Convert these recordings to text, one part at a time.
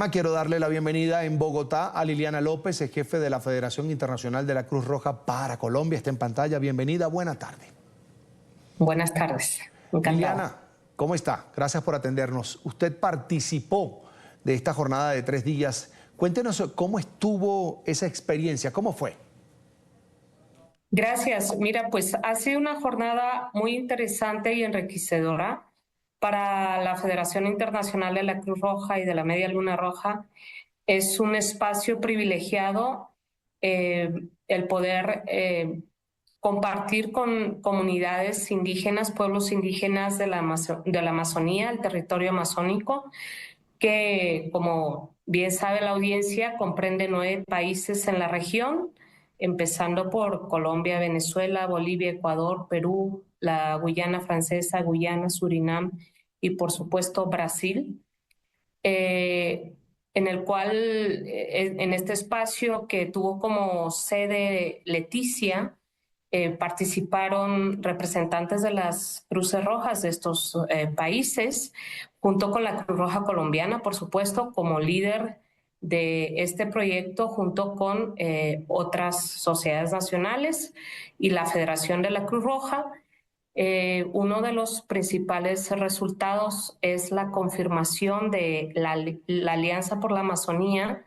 Quiero darle la bienvenida en Bogotá a Liliana López, es jefe de la Federación Internacional de la Cruz Roja para Colombia. Está en pantalla. Bienvenida, buena tarde. Buenas tardes, encantada. Liliana, ¿cómo está? Gracias por atendernos. Usted participó de esta jornada de 3 días. Cuéntenos cómo estuvo esa experiencia, ¿cómo fue? Gracias. Mira, pues ha sido una jornada muy interesante y enriquecedora para la Federación Internacional de la Cruz Roja y de la Media Luna Roja. Es un espacio privilegiado el poder compartir con comunidades indígenas, pueblos indígenas de la Amazonía, el territorio amazónico, que, como bien sabe la audiencia, comprende 9 países en la región, empezando por Colombia, Venezuela, Bolivia, Ecuador, Perú, la Guyana Francesa, Guyana, Surinam y, por supuesto, Brasil. En el cual, en este espacio que tuvo como sede Leticia, participaron representantes de las Cruces Rojas de estos países, junto con la Cruz Roja Colombiana, por supuesto, como líder de este proyecto, junto con otras sociedades nacionales y la Federación de la Cruz Roja. Uno de los principales resultados es la confirmación de la Alianza por la Amazonía,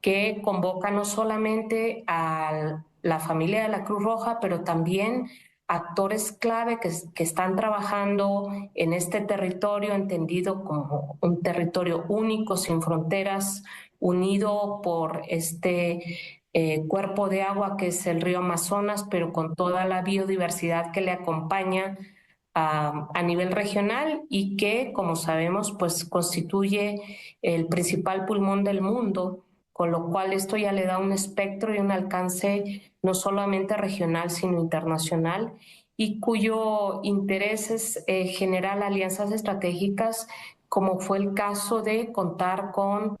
que convoca no solamente a la familia de la Cruz Roja, pero también actores clave que están trabajando en este territorio, entendido como un territorio único, sin fronteras, unido por este cuerpo de agua que es el río Amazonas, pero con toda la biodiversidad que le acompaña a nivel regional y que, como sabemos, pues constituye el principal pulmón del mundo, con lo cual esto ya le da un espectro y un alcance no solamente regional, sino internacional, y cuyo interés es generar alianzas estratégicas, como fue el caso de contar con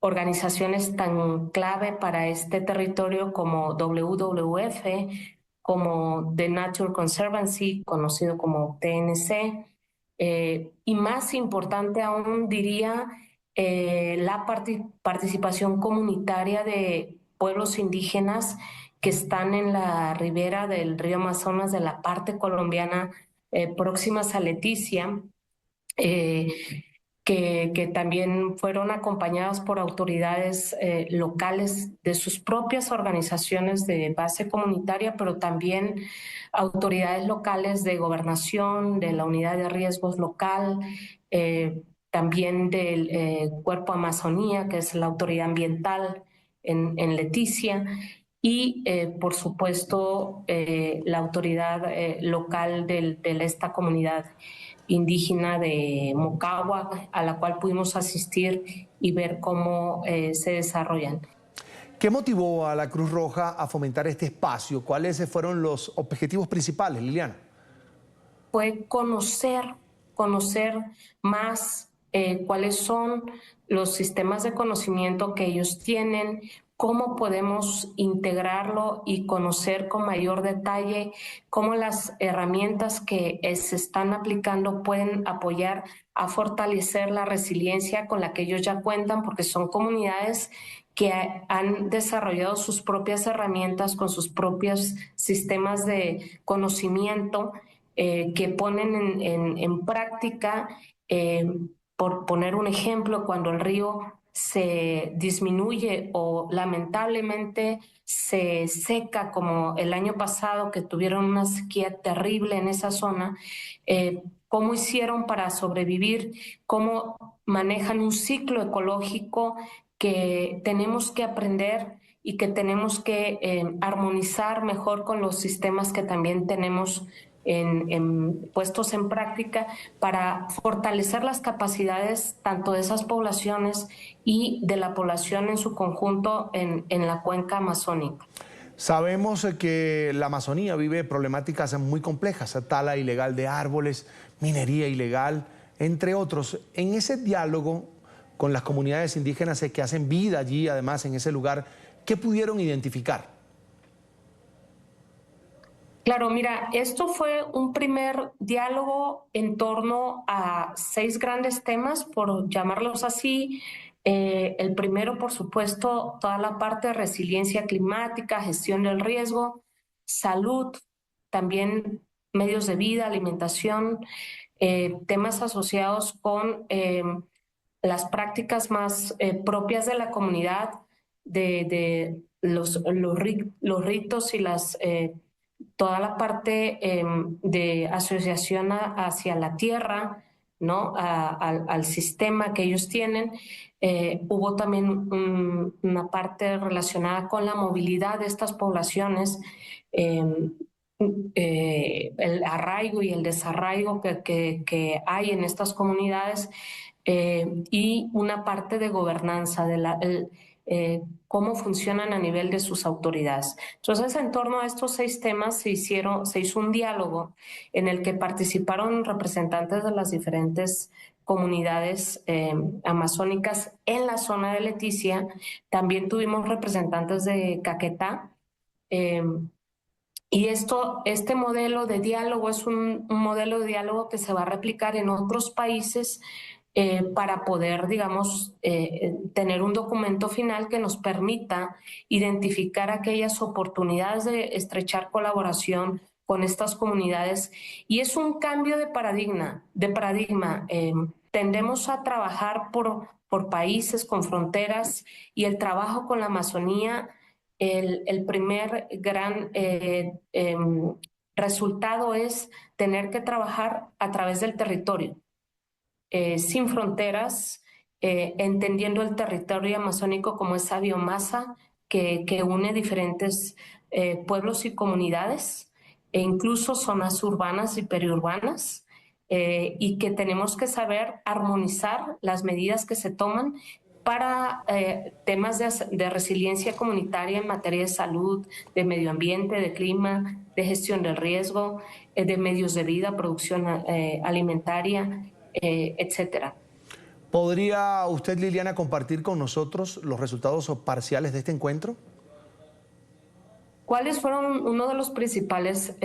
organizaciones tan clave para este territorio como WWF, como The Nature Conservancy, conocido como TNC, y más importante aún, diría, la participación comunitaria de pueblos indígenas que están en la ribera del río Amazonas, de la parte colombiana próximas a Leticia, que también fueron acompañadas por autoridades locales de sus propias organizaciones de base comunitaria, pero también autoridades locales de gobernación, de la unidad de riesgos local, también del Cuerpo Amazonía, que es la autoridad ambiental en Leticia, y por supuesto la autoridad local de esta comunidad indígena de Mocawa, a la cual pudimos asistir y ver cómo se desarrollan. ¿Qué motivó a la Cruz Roja a fomentar este espacio? ¿Cuáles fueron los objetivos principales, Liliana? Fue conocer más cuáles son los sistemas de conocimiento que ellos tienen, cómo podemos integrarlo y conocer con mayor detalle cómo las herramientas que se están aplicando pueden apoyar a fortalecer la resiliencia con la que ellos ya cuentan, porque son comunidades que han desarrollado sus propias herramientas con sus propios sistemas de conocimiento que ponen en práctica. Por poner un ejemplo, cuando el río se disminuye o lamentablemente se seca, como el año pasado que tuvieron una sequía terrible en esa zona, ¿cómo hicieron para sobrevivir? ¿Cómo manejan un ciclo ecológico que tenemos que aprender y que tenemos que armonizar mejor con los sistemas que también tenemos puestos en práctica para fortalecer las capacidades tanto de esas poblaciones y de la población en su conjunto en la cuenca amazónica? Sabemos que la Amazonía vive problemáticas muy complejas, tala ilegal de árboles, minería ilegal, entre otros. En ese diálogo con las comunidades indígenas que hacen vida allí, además en ese lugar, ¿qué pudieron identificar? Claro, mira, esto fue un primer diálogo en torno a 6 grandes temas, por llamarlos así. El primero, por supuesto, toda la parte de resiliencia climática, gestión del riesgo, salud, también medios de vida, alimentación, temas asociados con las prácticas más propias de la comunidad, de los ritos y toda la parte de asociación hacia la tierra, ¿no? Al sistema que ellos tienen. Hubo también una parte relacionada con la movilidad de estas poblaciones, eh, el arraigo y el desarraigo que hay en estas comunidades, y una parte de gobernanza de cómo funcionan a nivel de sus autoridades. Entonces, en torno a estos 6 temas se hizo un diálogo en el que participaron representantes de las diferentes comunidades amazónicas en la zona de Leticia. También tuvimos representantes de Caquetá. eh, y este modelo de diálogo es un modelo de diálogo que se va a replicar en otros países, para poder, digamos, tener un documento final que nos permita identificar aquellas oportunidades de estrechar colaboración con estas comunidades. Y es un cambio de paradigma. Tendemos a trabajar por países con fronteras, y el trabajo con la Amazonía, el primer gran resultado es tener que trabajar a través del territorio, sin fronteras, entendiendo el territorio amazónico como esa biomasa que une diferentes pueblos y comunidades, e incluso zonas urbanas y periurbanas, y que tenemos que saber armonizar las medidas que se toman para temas de resiliencia comunitaria en materia de salud, de medio ambiente, de clima, de gestión del riesgo, de medios de vida, producción alimentaria, etcétera. ¿Podría usted, Liliana, compartir con nosotros los resultados parciales de este encuentro? ¿Cuáles fueron uno de los principales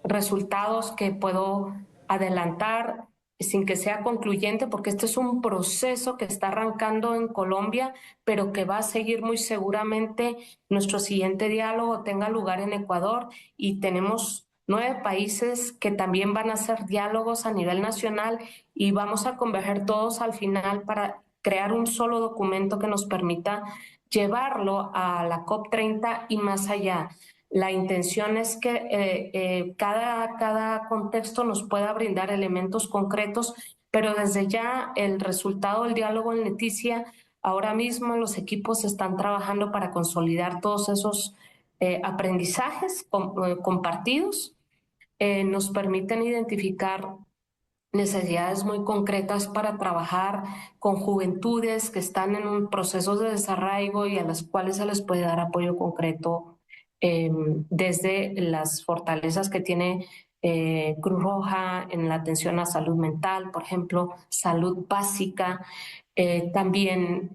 resultados que puedo adelantar sin que sea concluyente? Porque este es un proceso que está arrancando en Colombia, pero que va a seguir muy seguramente. Nuestro siguiente diálogo tenga lugar en Ecuador, y tenemos 9 países que también van a hacer diálogos a nivel nacional, y vamos a converger todos al final para crear un solo documento que nos permita llevarlo a la COP30 y más allá. La intención es que cada contexto nos pueda brindar elementos concretos, pero desde ya el resultado del diálogo en Leticia, ahora mismo los equipos están trabajando para consolidar todos esos aprendizajes compartidos. Nos permiten identificar necesidades muy concretas para trabajar con juventudes que están en un proceso de desarraigo y a las cuales se les puede dar apoyo concreto, desde las fortalezas que tiene Cruz Roja en la atención a salud mental, por ejemplo, salud básica, también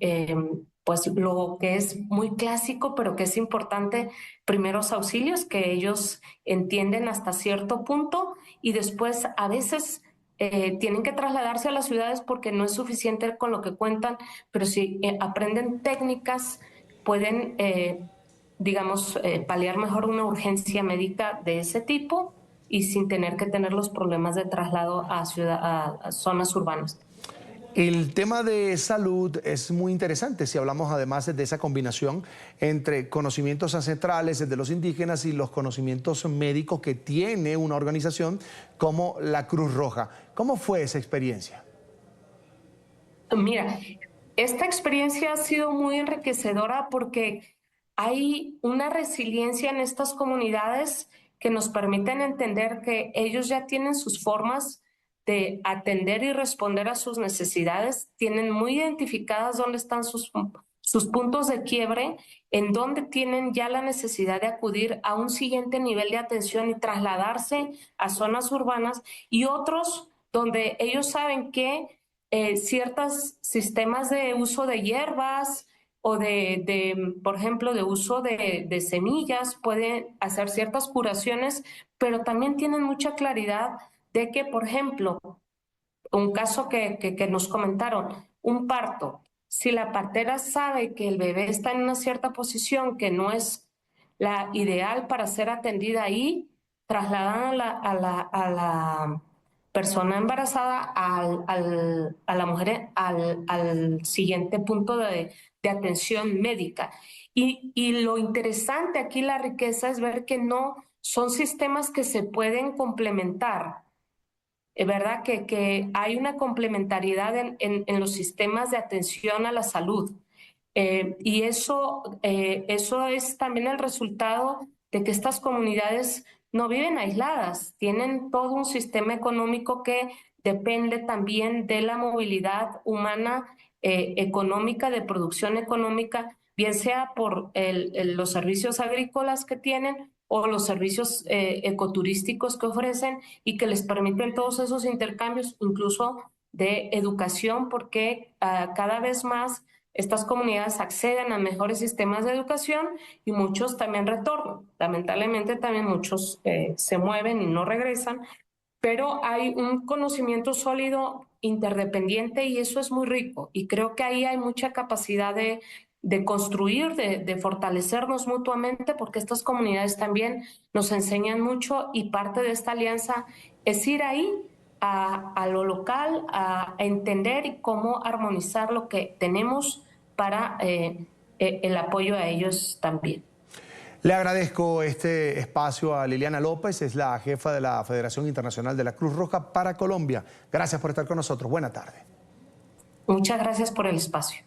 pues lo que es muy clásico, pero que es importante, primeros auxilios, que ellos entienden hasta cierto punto, y después a veces tienen que trasladarse a las ciudades porque no es suficiente con lo que cuentan, pero si aprenden técnicas, pueden, digamos, paliar mejor una urgencia médica de ese tipo, y sin tener que tener los problemas de traslado a zonas urbanas. El tema de salud es muy interesante si hablamos además de esa combinación entre conocimientos ancestrales de los indígenas y los conocimientos médicos que tiene una organización como la Cruz Roja. ¿Cómo fue esa experiencia? Mira, esta experiencia ha sido muy enriquecedora porque hay una resiliencia en estas comunidades que nos permiten entender que ellos ya tienen sus formas de atender y responder a sus necesidades, tienen muy identificadas dónde están sus puntos de quiebre, en dónde tienen ya la necesidad de acudir a un siguiente nivel de atención y trasladarse a zonas urbanas, y otros donde ellos saben que ciertos sistemas de uso de hierbas, o por ejemplo, de uso de semillas, pueden hacer ciertas curaciones, pero también tienen mucha claridad de que, por ejemplo, un caso que nos comentaron, un parto, si la partera sabe que el bebé está en una cierta posición que no es la ideal para ser atendida ahí, trasladan a la persona embarazada a la mujer al siguiente punto de atención médica. Y lo interesante aquí, la riqueza, es ver que no son sistemas que se pueden complementar. Es verdad que hay una complementariedad en los sistemas de atención a la salud. Y eso es también el resultado de que estas comunidades no viven aisladas, tienen todo un sistema económico que depende también de la movilidad humana, económica, de producción económica, bien sea por los servicios agrícolas que tienen o los servicios ecoturísticos que ofrecen y que les permiten todos esos intercambios, incluso de educación, porque cada vez más estas comunidades acceden a mejores sistemas de educación y muchos también retornan. Lamentablemente también muchos se mueven y no regresan, pero hay un conocimiento sólido interdependiente y eso es muy rico. Y creo que ahí hay mucha capacidad de construir, de fortalecernos mutuamente, porque estas comunidades también nos enseñan mucho y parte de esta alianza es ir ahí a lo local, a entender cómo armonizar lo que tenemos para el apoyo a ellos también. Le agradezco este espacio a Liliana López, es la jefa de la Federación Internacional de la Cruz Roja para Colombia. Gracias por estar con nosotros. Buena tarde. Muchas gracias por el espacio.